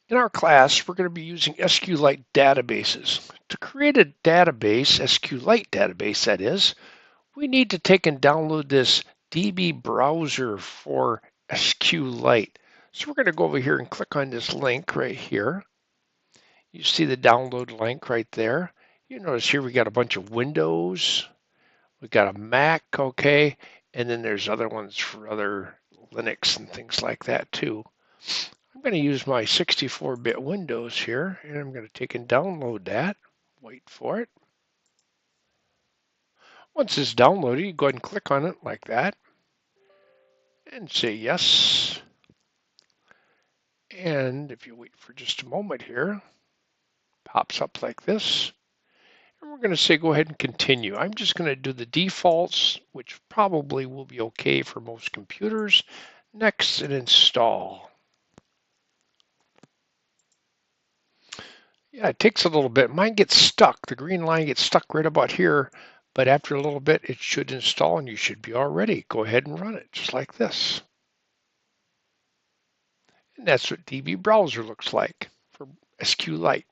In our class, we're going to be using SQLite databases. To create a database, SQLite database that is, we need to take and download this DB browser for SQLite. So we're going to go over here and click on this link right here. You see the download link right there. You notice here we got a bunch of Windows. We got a Mac, okay, and then there's other ones for other Linux and things like that too. I'm going to use my 64-bit Windows here, and I'm going to take and download that. Wait for it. Once it's downloaded, you go ahead and click on it like that and say yes. And if you wait for just a moment here, pops up like this. And we're going to say go ahead and continue. I'm just going to do the defaults, which probably will be okay for most computers. Next, and install. Yeah, it takes a little bit. Mine gets stuck. The green line gets stuck right about here, but after a little bit, it should install and you should be all ready. Go ahead and run it just like this. And that's what DB Browser looks like for SQLite.